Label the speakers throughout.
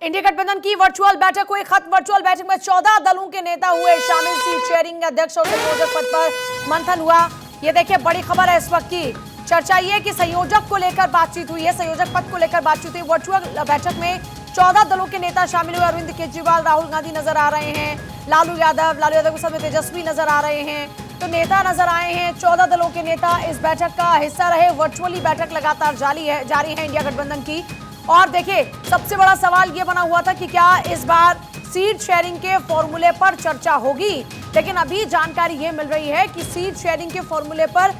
Speaker 1: India गठबंधन की virtual बैठक हुई खत्म। वर्चुअल बैठक में 14 दलों के नेता हुए शामिल। सीट शेयरिंग अध्यक्ष और संयोजक पद पर मंथन हुआ। ये देखिए बड़ी खबर है इस वक्त की। चर्चा ये कि संयोजक को लेकर बातचीत हुई है, संयोजक पद को लेकर बातचीत हुई। वर्चुअल बैठक में 14 दलों के नेता शामिल हुए। अरविंद केजरीवाल, राहुल गांधी नजर आ रहे हैं, लालू यादव के समय तेजस्वी नजर आ रहे हैं, तो नेता नजर आए हैं। 14 दलों के नेता इस बैठक का हिस्सा रहे। वर्चुअली बैठक लगातार जारी है इंडिया गठबंधन की। और देखिए सबसे बड़ा सवाल यह बना हुआ था कि क्या इस बार सीट शेयरिंग के फॉर्मूले पर चर्चा होगी, लेकिन अभी जानकारी यह मिल रही है कि सीट शेयरिंग के फॉर्मूले पर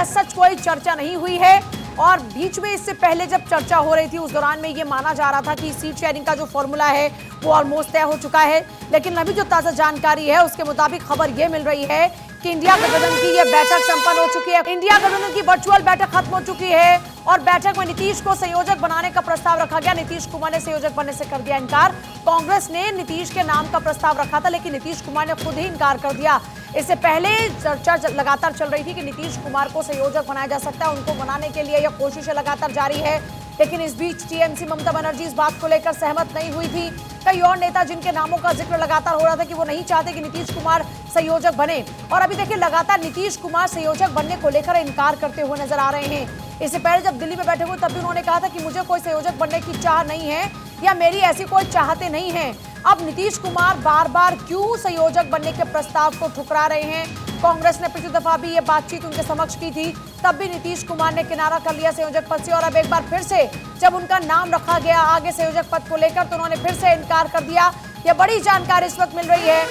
Speaker 1: सच कोई चर्चा नहीं हुई है। और बीच में इससे पहले जब चर्चा हो रही थी उस दौरान में ये माना जा रहा था कि सीट शेयरिंग का जो फॉर्मूला है वो ऑलमोस्ट तय हो चुका है, लेकिन अभी जो ताजा जानकारी है उसके मुताबिक खबर ये मिल रही है कि इंडिया गठबंधन की ये बैठक संपन्न हो चुकी है। इंडिया गठबंधन की वर्चुअल बैठक खत्म हो चुकी है और बैठक में नीतीश को संयोजक बनाने का प्रस्ताव रखा गया। नीतीश कुमार ने संयोजक बनने से कर दिया इनकार। कांग्रेस ने नीतीश के नाम का प्रस्ताव रखा था, लेकिन नीतीश कुमार ने खुद ही इनकार कर दिया। इससे पहले चर्चा लगातार चल रही थी कि नीतीश कुमार को संयोजक बनाया जा सकता है, उनको बनाने के लिए यह कोशिशें लगातार जारी है। लेकिन इस बीच टीएमसी ममता बनर्जी इस बात को लेकर सहमत नहीं हुई थी। कई और नेता जिनके नामों का जिक्र लगातार हो रहा था कि वो नहीं चाहते कि नीतीश कुमार संयोजक बने, और अभी देखिए लगातार नीतीश कुमार संयोजक बनने को लेकर इनकार करते हुए नजर आ रहे हैं। इससे पहले जब दिल्ली में बैठे हुए तब भी उन्होंने कहा था कि मुझे कोई संयोजक बनने की चाह नहीं है या मेरी ऐसी कोई चाहते नहीं है। अब नीतीश कुमार बार बार क्यों संयोजक बनने के प्रस्ताव को ठुकरा रहे हैं? कांग्रेस ने पिछली दफा भी ये बातचीत उनके समक्ष की थी, तब भी नीतीश कुमार ने किनारा कर लिया संयोजक पद से, और अब एक बार फिर से जब उनका नाम रखा गया आगे संयोजक पद को लेकर तो उन्होंने फिर से इनकार कर दिया। यह बड़ी जानकारी इस वक्त मिल रही है।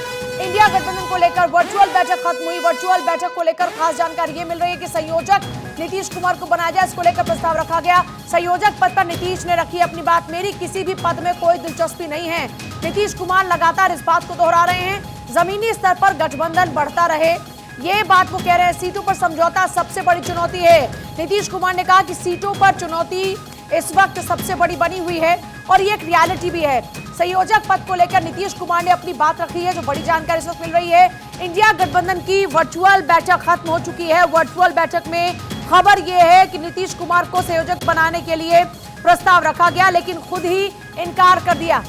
Speaker 1: इंडिया गठबंधन को लेकर वर्चुअल बैठक खत्म हुई। वर्चुअल बैठक को लेकर खास जानकारी ये मिल रही है कि संयोजक नीतीश कुमार को बनाया जाए, इसको लेकर प्रस्ताव रखा गया। संयोजक पद पर नीतीश ने रखी अपनी बात, मेरी किसी भी पद में कोई दिलचस्पी नहीं है। नीतीश कुमार लगातार इस बात को दोहरा रहे हैं, जमीनी स्तर पर गठबंधन बढ़ता रहे, ये बात वो कह रहे हैं। सीटों पर समझौता सबसे बड़ी चुनौती है। नीतीश कुमार ने कहा कि सीटों पर चुनौती इस वक्त सबसे बड़ी बनी हुई है और ये एक रियलिटी भी है। संयोजक पद को लेकर नीतीश कुमार ने अपनी बात रखी है, जो बड़ी जानकारी इस वक्त मिल रही है। इंडिया गठबंधन की वर्चुअल बैठक खत्म हो चुकी है। वर्चुअल बैठक में खबर यह है कि नीतीश कुमार को संयोजक बनाने के लिए प्रस्ताव रखा गया, लेकिन खुद ही इनकार कर दिया।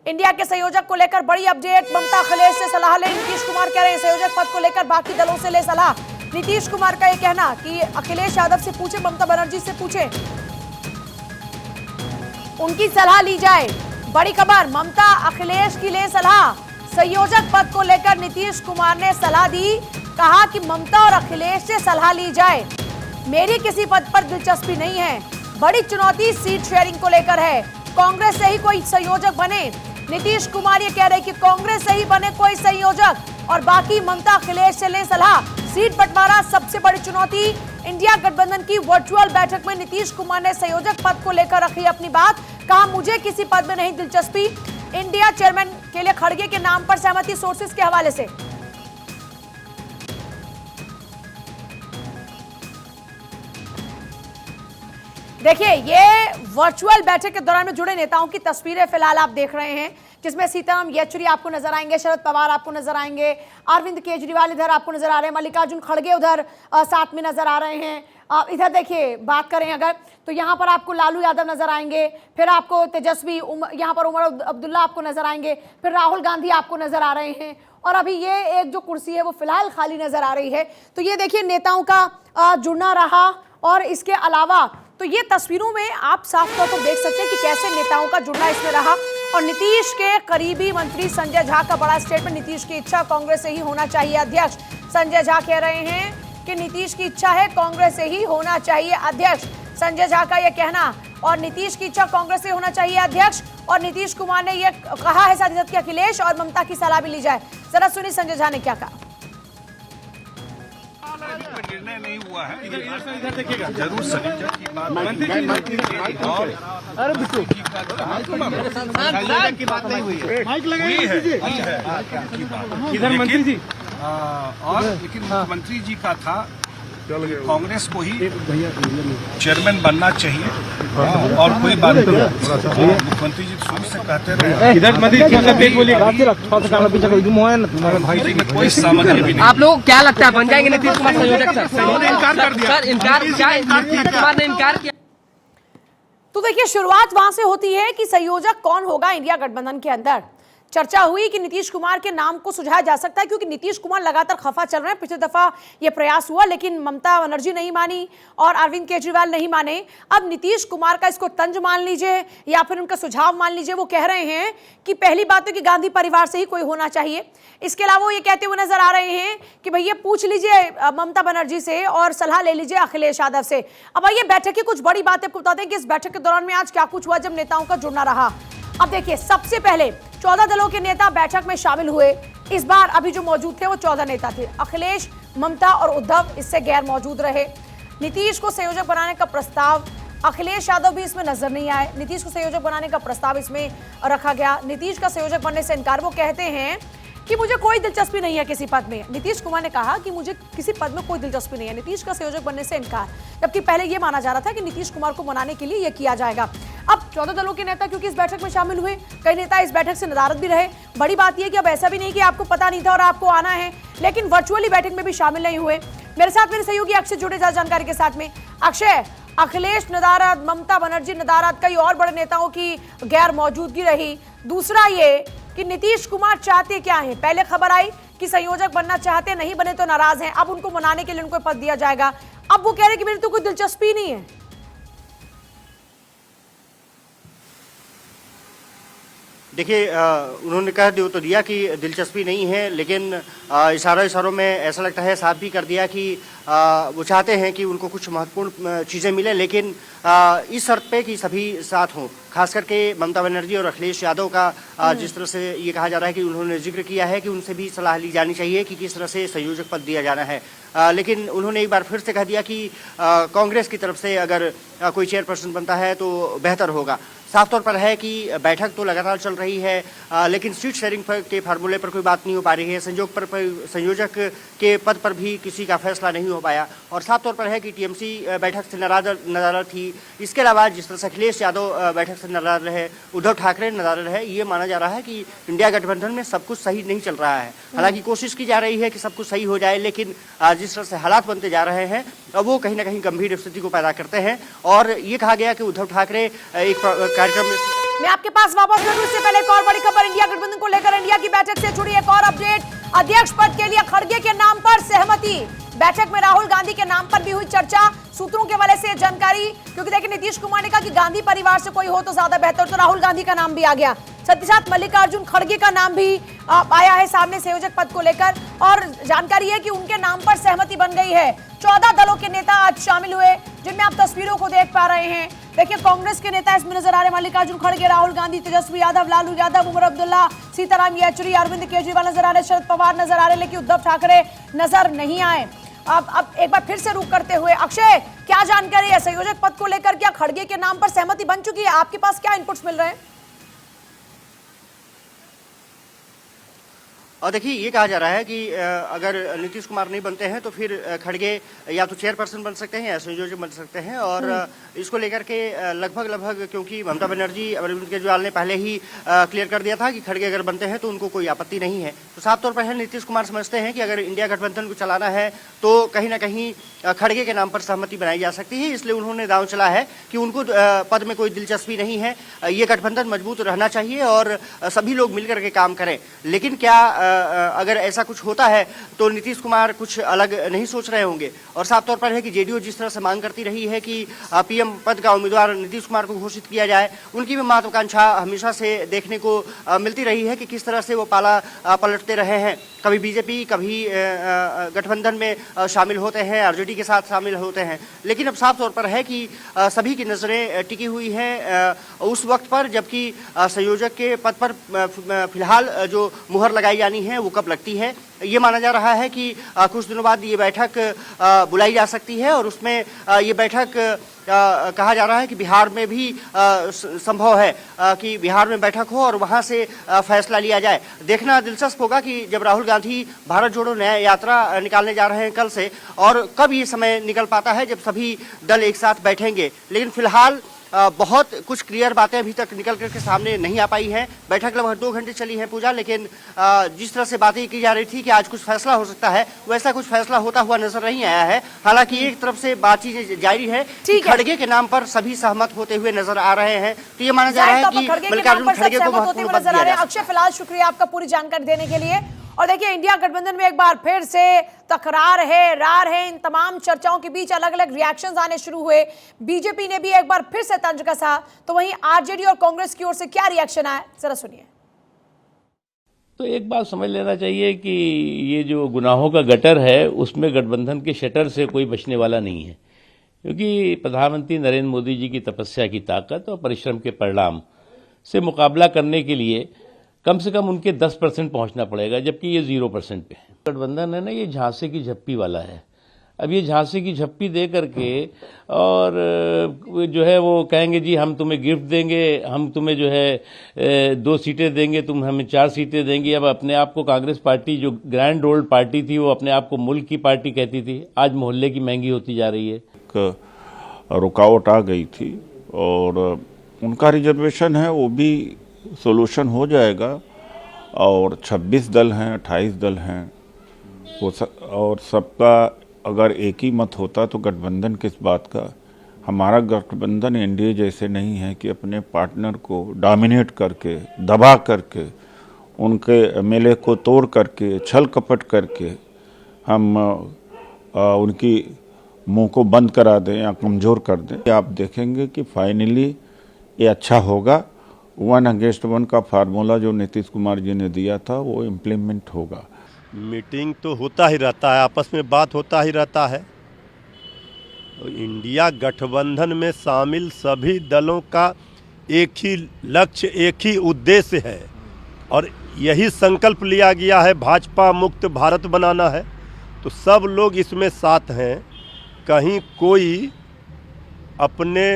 Speaker 1: इंडिया के संयोजक को लेकर बड़ी अपडेट। ममता अखिलेश से सलाह ले, नीतीश कुमार कह रहे हैं संयोजक पद को लेकर बाकी दलों से ले सलाह। नीतीश कुमार का यह कहना कि अखिलेश यादव से पूछे, ममता बनर्जी से पूछे, उनकी सलाह ली जाए। बड़ी खबर, ममता अखिलेश की ले सलाह। संयोजक पद को लेकर नीतीश कुमार ने सलाह दी, कहा कि ममता और अखिलेश से सलाह ली जाए, मेरी किसी पद पर दिलचस्पी नहीं है। बड़ी चुनौती सीट शेयरिंग को लेकर है, कांग्रेस से ही कोई संयोजक बने। नीतीश कुमार ये कह रहे कि कांग्रेस से ही बने कोई संयोजक और बाकी ममता अखिलेश से ले सलाह। सीट बंटवारा सबसे बड़ी चुनौती। इंडिया गठबंधन की वर्चुअल बैठक में नीतीश कुमार ने संयोजक पद को लेकर रखी अपनी बात, कहा मुझे किसी पद में नहीं दिलचस्पी। इंडिया चेयरमैन के लिए खड़गे के नाम पर सहमति, सोर्सेस के हवाले से। देखिए ये वर्चुअल बैठक के दौरान में जुड़े नेताओं की तस्वीरें फिलहाल आप देख रहे हैं, जिसमें सीताराम येचुरी आपको नजर आएंगे, शरद पवार आपको नजर आएंगे, अरविंद केजरीवाल इधर आपको नजर आ रहे हैं, मल्लिकार्जुन खड़गे उधर साथ में नजर आ रहे हैं। इधर देखिए बात करें अगर तो यहाँ पर आपको लालू यादव नजर आएंगे, फिर आपको तेजस्वी यहाँ पर उमर अब्दुल्ला आपको नजर आएंगे, फिर राहुल गांधी आपको नजर आ रहे हैं, और अभी ये एक जो कुर्सी है वो फिलहाल खाली नजर आ रही है। तो ये देखिए नेताओं का जुड़ना रहा, और इसके अलावा तो ये तस्वीरों में आप साफ तौर पर देख सकते हैं कि कैसे नेताओं का जुड़ना इसमें रहा। और नीतीश के करीबी मंत्री संजय झा का बड़ा स्टेटमेंट, नीतीश की इच्छा कांग्रेस से ही होना चाहिए अध्यक्ष। संजय झा कह रहे हैं कि नीतीश की इच्छा है कांग्रेस से ही होना चाहिए अध्यक्ष, संजय झा का यह कहना। और नीतीश की इच्छा कांग्रेस से होना चाहिए अध्यक्ष, और नीतीश कुमार ने यह कहा है साथ ही साथ कि अखिलेश और ममता की सलाह भी ली जाए। जरा सुनिए संजय झा ने क्या कहा।
Speaker 2: निर्णय नहीं हुआ है, इधर देखिएगा जरूर सलीजा की बात, और अरे बिट्टू की बात नहीं हुई है, माइक लगाइए, इधर मंत्री जी, और लेकिन मुख्यमंत्री जी का था कांग्रेस को ही चेयरमैन बनना चाहिए, और कोई बात नहीं। मुख्यमंत्री जी शुरू से कहते रहे, इधर कोई सामग्री भी नहीं।
Speaker 3: आप लोग क्या लगता है बन जाएंगे नीतीश कुमार संयोजक? सर इनकार कर दिया,
Speaker 1: तो तो देखिए शुरुआत वहां से होती है कि संयोजक कौन होगा इंडिया गठबंधन के अंदर। चर्चा हुई कि नीतीश कुमार के नाम को सुझाया जा सकता है क्योंकि नीतीश कुमार लगातार खफा चल रहे हैं। पिछली दफा यह प्रयास हुआ लेकिन ममता बनर्जी नहीं मानी और अरविंद केजरीवाल नहीं माने। अब नीतीश कुमार का इसको तंज मान लीजिए या फिर उनका सुझाव मान लीजिए, वो कह रहे हैं कि पहली बात तो कि गांधी परिवार से ही कोई होना चाहिए। इसके अलावा वो ये कहते हुए नजर आ रहे हैं कि भैया पूछ लीजिए ममता बनर्जी से और सलाह ले लीजिए अखिलेश यादव से। अब आइए बैठक की कुछ बड़ी बातें आपको बताते हैं कि इस बैठक के दौरान में आज क्या कुछ हुआ जब नेताओं का जुड़ना रहा। अब देखिए सबसे पहले 14 दलों के नेता बैठक में शामिल हुए। इस बार अभी जो मौजूद थे वो 14 नेता थे। अखिलेश, ममता और उद्धव इससे गैर मौजूद रहे। नीतीश को संयोजक बनाने का प्रस्ताव, अखिलेश यादव भी इसमें नजर नहीं आए। नीतीश को संयोजक बनाने का प्रस्ताव इसमें रखा गया। नीतीश का संयोजक बनने से इनकार। वो कहते हैं कि मुझे कोई दिलचस्पी नहीं है किसी पद में। नीतीश कुमार ने कहा कि मुझे किसी पद में कोई दिलचस्पी नहीं है। नीतीश का संयोजक बनने से इनकार, जबकि पहले यह माना जा रहा था कि नीतीश कुमार को मनाने के लिए यह किया जाएगा। अब 14 दलों के नेता क्योंकि इस बैठक में शामिल हुए, कई नेता इस बैठक से नदारद भी रहे। बड़ी बात यह कि अब ऐसा भी नहीं कि आपको पता नहीं था और आपको आना है, लेकिन वर्चुअली बैठक में भी शामिल नहीं हुए। मेरे साथ मेरे सहयोगी अक्षय जुड़े जानकारी के साथ में। अक्षय, अखिलेश नदारद, ममता बनर्जी नदारद, कई और बड़े नेताओं की गैर मौजूदगी रही। दूसरा ये कि नीतीश कुमार चाहते क्या हैं? पहले खबर आई कि संयोजक बनना चाहते, नहीं बने तो नाराज हैं। अब उनको मनाने के लिए उनको पद दिया जाएगा। अब वो कह रहे हैं कि मेरी तो कोई दिलचस्पी नहीं है।
Speaker 4: देखिए, उन्होंने कह दिया तो दिया कि दिलचस्पी नहीं है, लेकिन इशारों में ऐसा लगता है, साफ भी कर दिया कि वो चाहते हैं कि उनको कुछ महत्वपूर्ण चीज़ें मिले, लेकिन इस शर्त पे कि सभी साथ हों। खास करके ममता बनर्जी और अखिलेश यादव का जिस तरह से ये कहा जा रहा है कि उन्होंने जिक्र किया है कि उनसे भी सलाह ली जानी चाहिए कि किस तरह से संयोजक पद दिया जाना है। लेकिन उन्होंने एक बार फिर से कह दिया कि कांग्रेस की तरफ से अगर कोई चेयरपर्सन बनता है तो बेहतर होगा। साफ तौर पर है कि बैठक तो लगातार चल रही है, लेकिन सीट शेयरिंग के फार्मूले पर कोई बात नहीं हो पा रही है। संयोजक के पद पर भी किसी का फैसला नहीं हो पाया और साफ तौर पर है कि टीएमसी बैठक से नाराज थी। इसके अलावा जिस तरह से अखिलेश यादव बैठक से नाराज रहे, उद्धव ठाकरे नाराज रहे, ये माना जा रहा है कि इंडिया गठबंधन में सब कुछ सही नहीं चल रहा है। हालांकि कोशिश की जा रही है कि सब कुछ सही हो जाए, लेकिन जिस तरह से हालात बनते जा रहे हैं वो कहीं ना कहीं गंभीर स्थिति को पैदा करते हैं। और ये कहा गया कि उद्धव ठाकरे एक कार्यक्रम में
Speaker 1: मैं आपके पास वापस लौटूं, इससे पहले एक और बड़ी खबर इंडिया गठबंधन को लेकर इंडिया की बैठक से जुड़ी एक और अपडेट। अध्यक्ष पद के लिए खड़गे के नाम पर सहमति। बैठक में राहुल गांधी के नाम पर भी हुई चर्चा। सूत्रों के हवाले से जानकारी, क्योंकि देखिए नीतीश कुमार ने कहा कि गांधी परिवार से कोई हो तो ज्यादा बेहतर, तो राहुल गांधी का नाम भी आ गया। साथ ही साथ मल्लिकार्जुन खड़गे का नाम भी आया है सामने संयोजक पद को लेकर, और जानकारी है कि उनके नाम पर सहमति बन गई है। 14 दलों के नेता आज शामिल हुए, जिनमें आप तस्वीरों को देख पा रहे हैं। देखिए कांग्रेस के नेता इसमें नजर आ रहे हैं, मल्लिकार्जुन खड़गे, राहुल गांधी, तेजस्वी यादव, लालू यादव, उमर अब्दुल्ला, सीताराम येचुरी, अरविंद केजरीवाल नजर आ रहे, शरद पवार नजर आ रहे, लेकिन उद्धव ठाकरे नजर नहीं आए। अब एक बार फिर से रुक करते हुए अक्षय, क्या जानकारी है संयोजक पद को लेकर? क्या खड़गे के नाम पर सहमति बन चुकी है? आपके पास क्या इनपुट्स मिल रहे हैं?
Speaker 4: और देखिए, ये कहा जा रहा है कि अगर नीतीश कुमार नहीं बनते हैं तो फिर खड़गे या तो चेयरपर्सन बन सकते हैं या संयोजक बन सकते हैं। और इसको लेकर के लगभग क्योंकि ममता बनर्जी, अरविंद केजरीवाल ने पहले ही क्लियर कर दिया था कि खड़गे अगर बनते हैं तो उनको कोई आपत्ति नहीं है, तो साफ तौर पर है नीतीश कुमार समझते हैं कि अगर इंडिया गठबंधन को चलाना है तो कहीं ना कहीं खड़गे के नाम पर सहमति बनाई जा सकती है। इसलिए उन्होंने दांव चला है कि उनको पद में कोई दिलचस्पी नहीं है, ये गठबंधन मजबूत रहना चाहिए और सभी लोग मिलकर के काम करें। लेकिन क्या अगर ऐसा कुछ होता है तो नीतीश कुमार कुछ अलग नहीं सोच रहे होंगे। और साफ तौर पर है कि जेडीयू जिस तरह से मांग करती रही है कि पीएम पद का उम्मीदवार नीतीश कुमार को घोषित किया जाए, उनकी भी महत्वाकांक्षा हमेशा से देखने को मिलती रही है कि किस तरह से वो पाला पलटते रहे हैं। कभी बीजेपी, कभी गठबंधन में शामिल होते हैं, आरजेडी के साथ शामिल होते हैं, लेकिन अब साफ तौर पर है कि सभी की नज़रें टिकी हुई हैं उस वक्त पर जबकि संयोजक के पद पर फिलहाल जो मुहर लगाई जानी है वो कब लगती है। ये माना जा रहा है कि कुछ दिनों बाद ये बैठक बुलाई जा सकती है और उसमें ये बैठक कहा जा रहा है कि बिहार में भी संभव है कि बिहार में बैठक हो और वहां से फैसला लिया जाए। देखना दिलचस्प होगा कि जब राहुल गांधी भारत जोड़ो न्याय यात्रा निकालने जा रहे हैं कल से, और कब ये समय निकल पाता है जब सभी दल एक साथ बैठेंगे। लेकिन फिलहाल बहुत कुछ क्लियर बातें अभी तक निकल करके सामने नहीं आ पाई है। बैठक लगभग 2 घंटे चली है पूजा, लेकिन जिस तरह से बातें की जा रही थी कि आज कुछ फैसला हो सकता है, वैसा कुछ फैसला होता हुआ नजर नहीं आया है। हालांकि एक तरफ से बातचीत जारी है कि खड़गे के नाम पर सभी सहमत होते हुए नजर आ रहे हैं, तो ये माना जा रहा है कि मल्लिकार्जुन खड़गे को महत्वपूर्ण पद दिया जाए।
Speaker 1: अक्षय, फिलहाल शुक्रिया आपका पूरी जानकारी देने के लिए। और देखिए, इंडिया गठबंधन में एक बार फिर से तकरार है, रार है। इन तमाम चर्चाओं के बीच अलग अलग रिएक्शंस आने शुरू हुए। बीजेपी ने भी एक बार फिर से तंज कसा, तो वहीं आरजेडी और कांग्रेस की ओर से क्या रिएक्शन आया, जरा सुनिए।
Speaker 5: तो एक बात समझ लेना चाहिए कि ये जो गुनाहों का गटर है, उसमें गठबंधन के शटर से कोई बचने वाला नहीं है, क्योंकि प्रधानमंत्री नरेंद्र मोदी जी की तपस्या की ताकत और परिश्रम के परिणाम से मुकाबला करने के लिए कम से कम उनके 10% पहुंचना पड़ेगा, जबकि ये 0% पे है। गठबंधन है ना, ये झांसे की झप्पी वाला है। अब ये झांसे की झप्पी दे करके और जो है वो कहेंगे जी हम तुम्हें गिफ्ट देंगे, हम तुम्हें जो है 2 सीटें देंगे, तुम हमें 4 सीटें देंगे। अब अपने आप को कांग्रेस पार्टी, जो ग्रैंड ओल्ड पार्टी थी, वो अपने आप को मुल्क की पार्टी कहती थी, आज मोहल्ले की महंगी होती जा रही है।
Speaker 6: रुकावट आ गई थी और उनका रिजर्वेशन है, वो भी सोल्यूशन हो जाएगा। और 26 दल हैं, 28 दल हैं, और सबका अगर एक ही मत होता तो गठबंधन किस बात का। हमारा गठबंधन एनडीए जैसे नहीं है कि अपने पार्टनर को डोमिनेट करके, दबा करके, उनके एमएलए को तोड़ करके, छल कपट करके हम उनकी मुंह को बंद करा दें या कमज़ोर कर दें। आप देखेंगे कि फाइनली ये अच्छा होगा। 1 अगेंस्ट 1 का फार्मूला जो नीतीश कुमार जी ने दिया था वो इम्प्लीमेंट होगा।
Speaker 7: मीटिंग तो होता ही रहता है, आपस में बात होता ही रहता है। तो इंडिया गठबंधन में शामिल सभी दलों का एक ही लक्ष्य, एक ही उद्देश्य है और यही संकल्प लिया गया है, भाजपा मुक्त भारत बनाना है। तो सब लोग इसमें साथ हैं, कहीं कोई अपने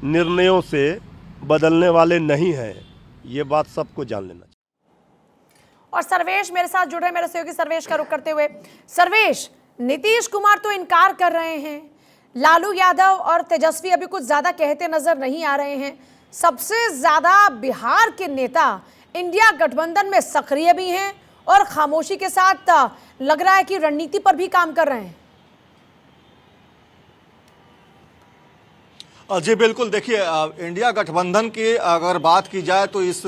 Speaker 7: निर्णयों से बदलने वाले नहीं हैं, ये बात सबको जान लेना चाहिए।
Speaker 1: और सर्वेश मेरे साथ जुड़ रहे हैं, मेरे सहयोगी सर्वेश का रुख करते हुए। सर्वेश, नीतीश कुमार तो इनकार कर रहे हैं, लालू यादव और तेजस्वी अभी कुछ ज्यादा कहते नजर नहीं आ रहे हैं। सबसे ज्यादा बिहार के नेता इंडिया गठबंधन में सक्रिय भी हैं और खामोशी के साथ लग रहा है कि रणनीति पर भी काम कर रहे हैं।
Speaker 8: जी बिल्कुल, देखिए इंडिया गठबंधन की अगर बात की जाए तो इस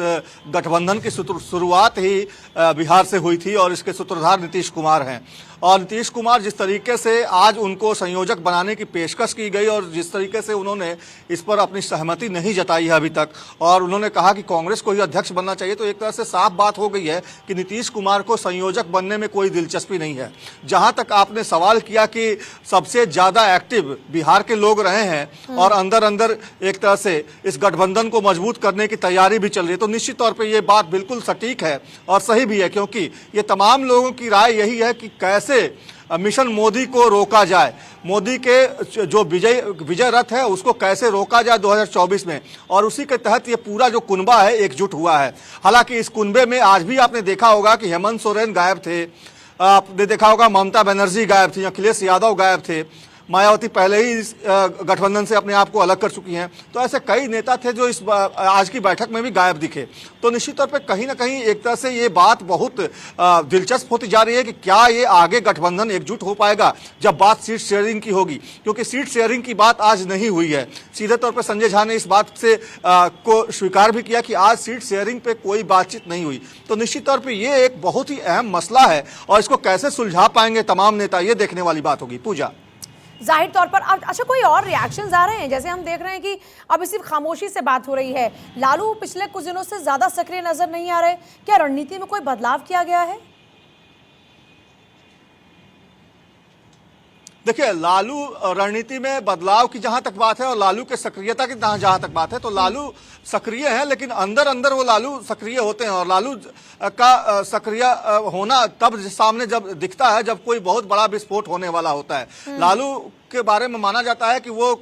Speaker 8: गठबंधन की शुरुआत ही बिहार से हुई थी और इसके सूत्रधार नीतीश कुमार हैं। और नीतीश कुमार जिस तरीके से आज उनको संयोजक बनाने की पेशकश की गई और जिस तरीके से उन्होंने इस पर अपनी सहमति नहीं जताई है अभी तक, और उन्होंने कहा कि कांग्रेस को ही अध्यक्ष बनना चाहिए, तो एक तरह से साफ बात हो गई है कि नीतीश कुमार को संयोजक बनने में कोई दिलचस्पी नहीं है। जहां तक आपने सवाल किया कि सबसे ज्यादा एक्टिव बिहार के लोग रहे हैं और अंदर अंदर एक तरह से इस गठबंधन को मजबूत करने की तैयारी भी चल रही है, तो निश्चित तौर पर यह बात बिल्कुल सटीक है और सही भी है, क्योंकि ये तमाम लोगों की राय यही है कि कैसे मिशन मोदी को रोका जाए, मोदी के जो विजय रथ है उसको कैसे रोका जाए 2024 में, और उसी के तहत ये पूरा जो कुनबा है एकजुट हुआ है। हालांकि इस कुनबे में आज भी आपने देखा होगा कि हेमंत सोरेन गायब थे, आपने देखा होगा ममता बनर्जी गायब थी, अखिलेश यादव गायब थे, मायावती पहले ही इस गठबंधन से अपने आप को अलग कर चुकी हैं। तो ऐसे कई नेता थे जो इस आज की बैठक में भी गायब दिखे। तो निश्चित तौर पे कहीं ना कहीं एक तरह से ये बात बहुत दिलचस्प होती जा रही है कि क्या ये आगे गठबंधन एकजुट हो पाएगा जब बात सीट शेयरिंग की होगी, क्योंकि सीट शेयरिंग की बात आज नहीं हुई है। सीधे तौर पर संजय झा ने इस बात से को स्वीकार भी किया कि आज सीट शेयरिंग पे कोई बातचीत नहीं हुई। तो निश्चित तौर पर ये एक बहुत ही अहम मसला है और इसको कैसे सुलझा पाएंगे तमाम नेता, ये देखने वाली बात होगी। पूजा,
Speaker 1: जाहिर तौर पर अब अच्छा कोई और रिएक्शंस आ रहे हैं? जैसे हम देख रहे हैं कि अब सिर्फ खामोशी से बात हो रही है, लालू पिछले कुछ दिनों से ज्यादा सक्रिय नजर नहीं आ रहे, क्या रणनीति में कोई बदलाव किया गया है?
Speaker 8: देखिए, लालू रणनीति में बदलाव की जहां तक बात है और लालू के सक्रियता की जहां तक बात है, तो लालू सक्रिय है, लेकिन अंदर अंदर वो लालू सक्रिय होते हैं। और लालू का सक्रिय होना तब सामने जब दिखता है जब कोई बहुत बड़ा विस्फोट होने वाला होता है। लालू के बारे में माना जाता है कि वो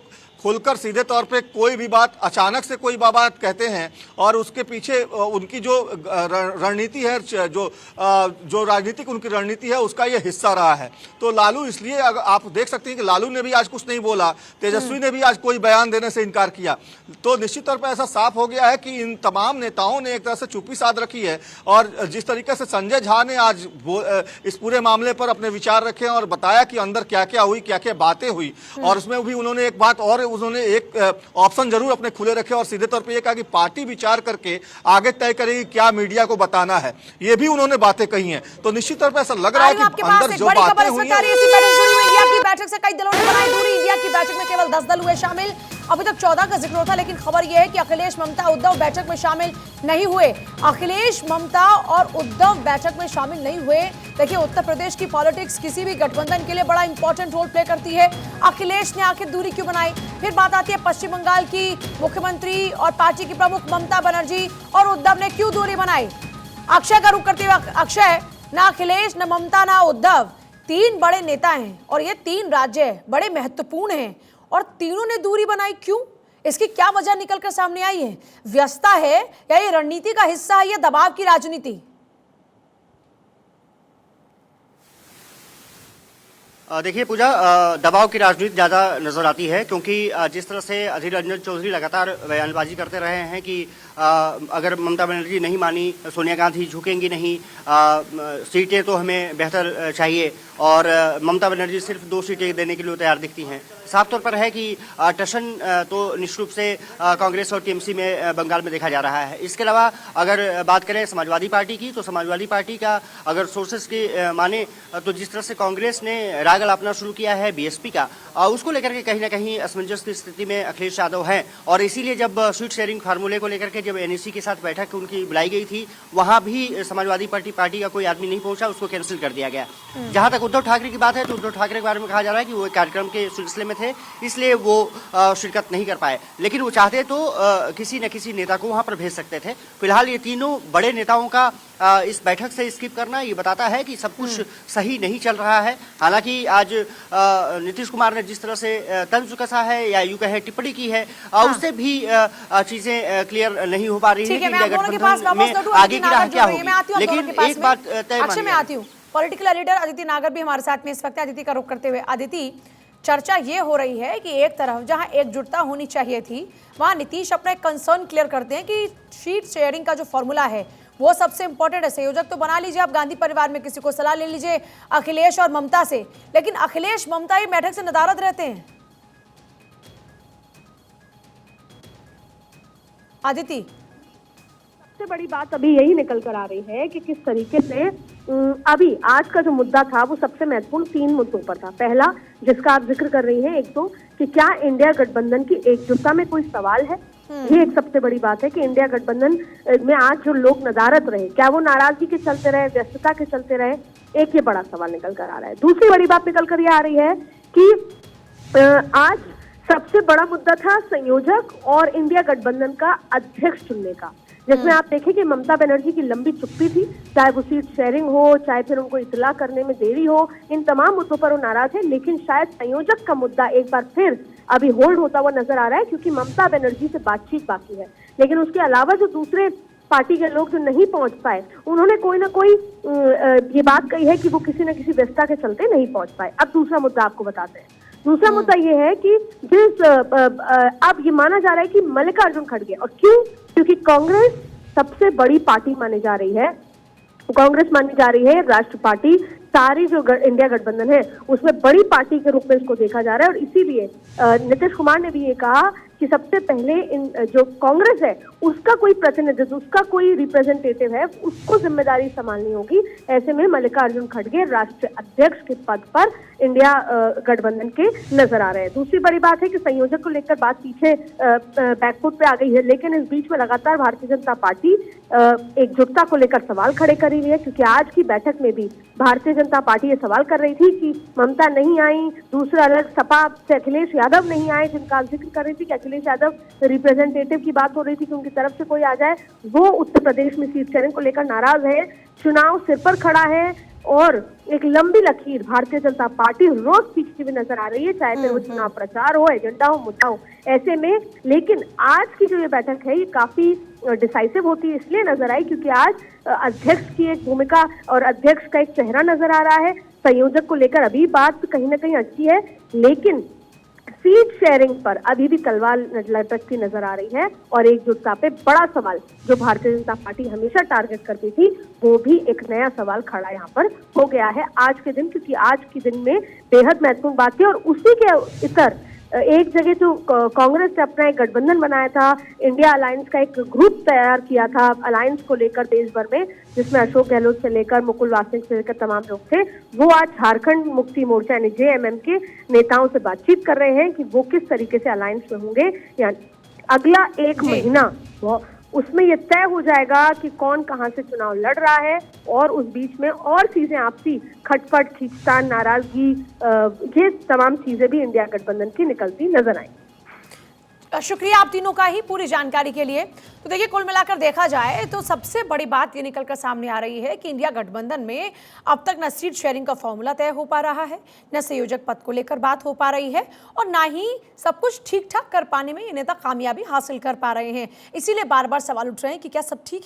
Speaker 8: खुलकर सीधे तौर पे कोई भी बात, अचानक से कोई बात कहते हैं और उसके पीछे उनकी जो रणनीति है, जो राजनीतिक उनकी रणनीति है, उसका ये हिस्सा रहा है। तो लालू, इसलिए आप देख सकते हैं कि लालू ने भी आज कुछ नहीं बोला, तेजस्वी ने भी आज कोई बयान देने से इनकार किया। तो निश्चित तौर पर ऐसा साफ हो गया है कि इन तमाम नेताओं ने एक तरह से चुप्पी साध रखी है। और जिस तरीके से संजय झा ने आज इस पूरे मामले पर अपने विचार रखे और बताया कि अंदर क्या क्या हुई, क्या क्या बातें हुई, और उसमें भी उन्होंने एक बात और, उन्होंने एक ऑप्शन जरूर अपने खुले रखे और सीधे तौर पर यह कहा कि पार्टी विचार करके आगे तय करेगी क्या मीडिया को बताना है। ये भी उन्होंने बातें कही हैं। तो निश्चित तौर पर ऐसा लग रहा है कि अंदर जो बातें हुई हैं।
Speaker 1: इंडिया की बैठक से कई दलों ने बनाई दूरी। इंडिया की बैठक में केवल 10 दल हुए शामिल। अभी तक 14 का जिक्र होता, लेकिन खबर यह है कि अखिलेश, ममता, उद्धव बैठक में शामिल नहीं हुए। अखिलेश, ममता और उद्धव बैठक में शामिल नहीं हुए। देखिए, उत्तर प्रदेश की पॉलिटिक्स किसी भी गठबंधन के लिए बड़ा इंपॉर्टेंट रोल प्ले करती है। अखिलेश ने आखिर दूरी क्यों बनाई? फिर बात आती है पश्चिम बंगाल की मुख्यमंत्री और पार्टी की प्रमुख ममता बनर्जी और उद्धव ने क्यों दूरी बनाई? अक्षय का रुख करते हुए, अक्षय, ना अखिलेश, न ममता, ना उद्धव, 3 बड़े नेता हैं और ये 3 राज्य बड़े महत्वपूर्ण हैं और तीनों ने दूरी बनाई, क्यों? इसकी क्या वजह निकलकर सामने आई है? व्यस्तता है या ये रणनीति का हिस्सा है या दबाव की राजनीति?
Speaker 4: देखिए पूजा, दबाव की राजनीति ज़्यादा नजर आती है, क्योंकि जिस तरह से अधीर रंजन चौधरी लगातार बयानबाजी करते रहे हैं कि अगर ममता बनर्जी नहीं मानी, सोनिया गांधी झुकेंगी नहीं, सीटें तो हमें बेहतर चाहिए, और ममता बनर्जी सिर्फ 2 सीटें देने के लिए तैयार दिखती हैं। साफ तौर पर है कि टशन तो निश्चित रूप से कांग्रेस और टीएमसी में बंगाल में देखा जा रहा है। इसके अलावा अगर बात करें समाजवादी पार्टी की, तो समाजवादी पार्टी का अगर सोर्सेस की माने तो जिस तरह से कांग्रेस ने राग अलापना शुरू किया है बीएसपी का, उसको लेकर के कहीं ना कहीं असमंजस की स्थिति में अखिलेश यादव हैं। और इसीलिए जब सीट शेयरिंग फार्मूले को लेकर के जब एनईसी के साथ बैठक उनकी बुलाई गई थी, वहां भी समाजवादी पार्टी का कोई आदमी नहीं पहुंचा, उसको कैंसिल कर दिया गया। जहां तक उद्धव ठाकरे की बात है, तो उद्धव ठाकरे के बारे में कहा जा रहा है कि वो कार्यक्रम के सिलसिले में थे, इसलिए वो शिरकत नहीं कर पाए। लेकिन वो चाहते तो किसी न किसी नेता को वहां पर भेज सकते थे। फिलहाल ये तीनों बड़े नेताओं का इस बैठक से स्किप करना ये बताता है कि सब कुछ सही नहीं चल रहा है। हालांकि आज नीतीश कुमार ने जिस तरह से तंज कसा है या यूं कहे टिप्पणी की है, उससे भी चीजें क्लियर नहीं हो पा रही है कि गठबंधन में आगे की राह क्या होगी। लेकिन एक बात तय
Speaker 1: अक्षय, मैं आती हूँ, पॉलिटिकल लीडर अदिति नागर भी हमारे साथ में इस वक्त। अदिति का रुख करते हुए, अदिति, चर्चा ये हो रही है कि एक तरफ जहां एकजुटता होनी चाहिए थी, वहां नीतीश अपना एक कंसर्न क्लियर करते हैं कि सीट शेयरिंग का जो फॉर्मूला है वो सबसे इंपॉर्टेंट है। संयोजक तो बना लीजिए आप, गांधी परिवार में किसी को सलाह ले लीजिए, अखिलेश और ममता से, लेकिन अखिलेश, ममता ये बैठक से नदारद रहते हैं। अदिति,
Speaker 9: सबसे बड़ी बात अभी यही निकल कर आ रही है कि किस तरीके से अभी आज का जो मुद्दा था वो सबसे महत्वपूर्ण 3 मुद्दों पर था। पहला, जिसका आप जिक्र कर रही हैं, एक तो कि क्या इंडिया गठबंधन की एकजुटता में कोई सवाल है। ये एक सबसे बड़ी बात है कि इंडिया गठबंधन में आज जो लोग नदारद रहे, क्या वो नाराजगी के चलते रहे, व्यस्तता के चलते रहे, एक ये बड़ा सवाल निकल कर आ रहा है। दूसरी बड़ी बात निकल कर ये आ रही है कि आज सबसे बड़ा मुद्दा था संयोजक और इंडिया गठबंधन का अध्यक्ष चुनने का, जिसमें आप देखें कि ममता बनर्जी की लंबी चुप्पी थी, चाहे वो सीट शेयरिंग हो, चाहे फिर उनको इतला करने में देरी हो, इन तमाम मुद्दों पर वो नाराज है। लेकिन शायद संयोजक का मुद्दा एक बार फिर अभी होल्ड होता हुआ नजर आ रहा है, क्योंकि ममता बनर्जी से बातचीत बाकी है। लेकिन उसके अलावा जो दूसरे पार्टी के लोग जो नहीं पहुंच पाए, उन्होंने कोई ना कोई ये बात कही है कि वो किसी न किसी व्यस्तता के चलते नहीं पहुंच पाए। अब दूसरा मुद्दा आपको बताते हैं। दूसरा मुद्दा ये है कि अब ये माना जा रहा है कि मल्लिकार्जुन खड़गे, और क्यों? क्योंकि कांग्रेस सबसे बड़ी पार्टी मानी जा रही है, कांग्रेस मानी जा रही है राष्ट्र पार्टी, सारी जो इंडिया गठबंधन है उसमें बड़ी पार्टी के रूप में इसको देखा जा रहा है। और इसीलिए नीतीश कुमार ने भी ये कहा कि सबसे पहले जो कांग्रेस है उसका कोई प्रतिनिधित्व, उसका कोई रिप्रेजेंटेटिव है, उसको जिम्मेदारी संभालनी होगी। ऐसे में मल्लिकार्जुन खड़गे राष्ट्रीय अध्यक्ष के पद पर इंडिया गठबंधन के नजर आ रहे हैं। दूसरी बड़ी बात है कि संयोजक को लेकर बात पीछे बैकफुट पे आ गई है, लेकिन इस बीच में लगातार भारतीय जनता पार्टी एकजुटता को लेकर सवाल खड़े कर रही है, क्योंकि आज की बैठक में भी भारतीय जनता पार्टी ये सवाल कर रही थी कि ममता नहीं आई, दूसरा अलग सपा से अखिलेश यादव नहीं आए, जिनका जिक्र कर रही थी कि अखिलेश यादव रिप्रेजेंटेटिव की बात हो रही थी कि उनकी तरफ से कोई आ जाए, वो उत्तर प्रदेश में सीट शेयरिंग को लेकर नाराज है। चुनाव सिर पर खड़ा है और एक लंबी लकीर भारतीय जनता पार्टी रोज खींचती हुई नजर आ रही है, चाहे फिर वो चुनाव प्रचार हो, एजेंडा हो, मुद्दा हो, ऐसे में। लेकिन आज की जो ये बैठक है ये काफी डिसाइसिव होती है इसलिए नजर आई क्योंकि आज अध्यक्ष की एक भूमिका और अध्यक्ष का एक चेहरा नजर आ रहा है। संयोजक को लेकर अभी बात कहीं ना कहीं अटकी है, लेकिन सीट शेयरिंग पर अभी भी तलवार लटकती नजर आ रही है। और एकजुटता पे बड़ा सवाल जो भारतीय जनता पार्टी हमेशा टारगेट करती थी, वो भी एक नया सवाल खड़ा यहाँ पर हो गया है आज के दिन, क्योंकि आज के दिन में बेहद महत्वपूर्ण बात है। और उसी के इतर एक जगह जो कांग्रेस ने अपना एक गठबंधन बनाया था, इंडिया अलायंस का एक ग्रुप तैयार किया था अलायंस को लेकर देश भर में, जिसमें अशोक गहलोत से लेकर मुकुल वासनिक से लेकर तमाम लोग थे, वो आज झारखंड मुक्ति मोर्चा यानी जेएमएम के नेताओं से बातचीत कर रहे हैं कि वो किस तरीके से अलायंस में होंगे। यानी अगला एक महीना उसमें ये तय हो जाएगा कि कौन कहां से चुनाव लड़ रहा है, और उस बीच में और चीजें आपसी खटपट, खींचतान, नाराजगी, ये तमाम चीजें भी इंडिया गठबंधन की निकलती नजर आई।
Speaker 1: शुक्रिया आप तीनों का ही पूरी जानकारी के लिए। तो देखिए, कुल मिलाकर देखा जाए तो सबसे बड़ी बात ये निकलकर सामने आ रही है कि इंडिया गठबंधन में अब तक न सीट शेयरिंग का फॉर्मूला तय हो पा रहा है, न संयोजक पद को लेकर बात हो पा रही है, और ना ही सब कुछ ठीक ठाक कर पाने में ये नेता कामयाबी हासिल कर पा रहे हैं। इसीलिए बार बार सवाल उठ रहे हैं कि क्या सब ठीक है।